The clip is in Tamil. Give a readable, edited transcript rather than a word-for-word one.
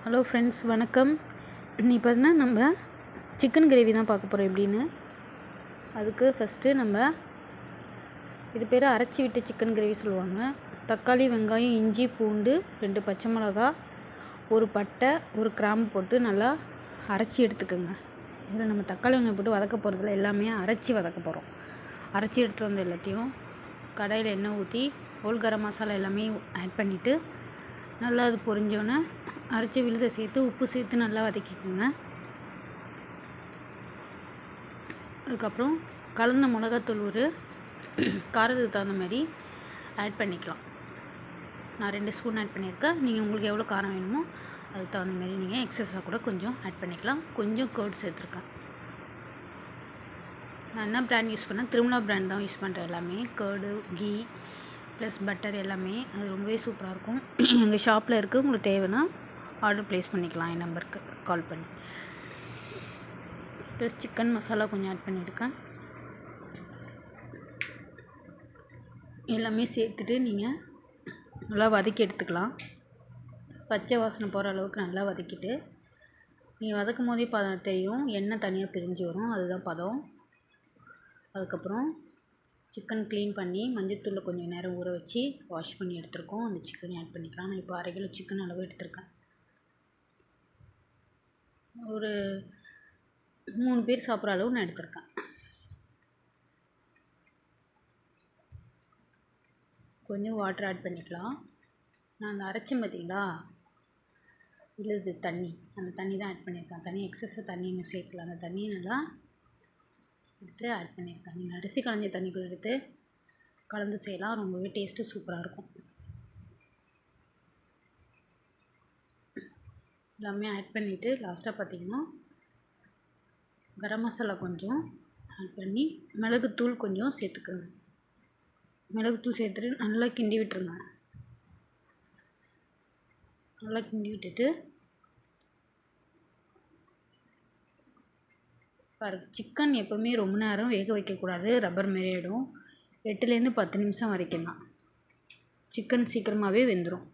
ஹலோ ஃப்ரெண்ட்ஸ், வணக்கம். இன்னைக்கு பார்த்தீங்கன்னா நம்ம சிக்கன் கிரேவி தான் பார்க்க போகிறோம். எப்படின்னு அதுக்கு ஃபஸ்ட்டு நம்ம இது பேர் அரைச்சி விட்டு சிக்கன் கிரேவி சொல்லுவாங்க. தக்காளி, வெங்காயம், இஞ்சி, பூண்டு, 2 பச்சை மிளகா, ஒரு பட்டை, ஒரு கிராம்பு போட்டு நல்லா அரைச்சி எடுத்துக்கோங்க. இதில் நம்ம தக்காளி வெங்காயம் போட்டு வதக்க போகிறதுல எல்லாமே அரைச்சி வதக்க போகிறோம். அரைச்சி எடுத்துகிட்டு வந்த எல்லாத்தையும் கடாயில் எண்ணெய் ஊற்றி ஹோல் கரம் மசாலா எல்லாமே ஆட் பண்ணிவிட்டு நல்லா அது பொரிஞ்சோன்னே அரைச்சி விழுதை சேர்த்து உப்பு சேர்த்து நல்லா வதக்கிக்கோங்க. அதுக்கப்புறம் கலந்த மிளகாத்தூள் ஒரு காரத்துக்கு தகுந்த மாதிரி ஆட் பண்ணிக்கலாம். நான் 2 ஸ்பூன் ஆட் பண்ணியிருக்கேன். நீங்கள் உங்களுக்கு எவ்வளோ காரம் வேணுமோ அதுக்கு தகுந்த மாதிரி நீங்கள் எக்ஸஸாக கூட கொஞ்சம் ஆட் பண்ணிக்கலாம். கொஞ்சம் கர்ட் சேர்த்துருக்கேன். நான் என்ன பிராண்ட் யூஸ் பண்ணேன்? திருமலா பிராண்ட் தான் யூஸ் பண்ணுறேன். எல்லாமே கர்டு, கீ ப்ளஸ் பட்டர் எல்லாமே அது ரொம்பவே சூப்பராக இருக்கும். எங்கள் ஷாப்பில் இருக்குது. உங்களுக்கு தேவைன்னா ஆர்டர் ப்ளேஸ் பண்ணிக்கலாம். என் நம்பருக்கு கால் பண்ணி. ப்ளஸ் சிக்கன் மசாலா கொஞ்சம் ஆட் பண்ணியிருக்கேன். எல்லாமே சேர்த்துட்டு நீங்கள் நல்லா வதக்கி எடுத்துக்கலாம். பச்சை வாசனை போகிற அளவுக்கு நல்லா வதக்கிட்டு நீங்கள் வதக்கும் போதே பதம் தெரியும், எண்ணெய் தனியாக பிரிஞ்சு வரும், அதுதான் பதம். அதுக்கப்புறம் சிக்கன் க்ளீன் பண்ணி மஞ்சத்தூளில் கொஞ்சம் நேரம் ஊற வச்சு வாஷ் பண்ணி எடுத்துருக்கோம். அந்த சிக்கனை ஆட் பண்ணிக்கலாம். நான் இப்போ 1/2 கிலோ சிக்கன் அளவு எடுத்திருக்கேன். ஒரு 3 பேர் சாப்பிட்ற அளவு நான் எடுத்திருக்கேன். கொஞ்சம் வாட்டர் ஆட் பண்ணிக்கலாம். நான் அந்த அரைச்சேன் பார்த்தீங்களா, விழுது தண்ணி, அந்த தண்ணி தான் ஆட் பண்ணியிருக்கேன். தண்ணி எக்ஸஸாக தண்ணி இன்னும் சேர்க்கல. அந்த தண்ணியை நல்லா எடுத்து ஆட் பண்ணியிருக்கேன். நீங்கள் அரிசி களைஞ்ச தண்ணிக்குள்ள எடுத்து கலந்து செய்யலாம். ரொம்பவே டேஸ்ட்டு சூப்பராக இருக்கும். எல்லாமே ஆட் பண்ணிவிட்டு லாஸ்ட்டாக பார்த்தீங்கன்னா கரம் மசாலா கொஞ்சம் ஆட் பண்ணி மிளகுத்தூள் கொஞ்சம் சேர்த்துக்கோங்க. மிளகுத்தூள் சேர்த்துட்டு நல்லா கிண்டி விட்டுருங்க. நல்லா கிண்டி விட்டுட்டு பாருங்க, சிக்கன் எப்போவுமே ரொம்ப நேரம் வேக வைக்கக்கூடாது. ரப்பர் மாரி ஆகிடும். 8லேருந்து 10 நிமிஷம் வரைக்கும் தான். சிக்கன் சீக்கிரமாகவே வெந்துடும்.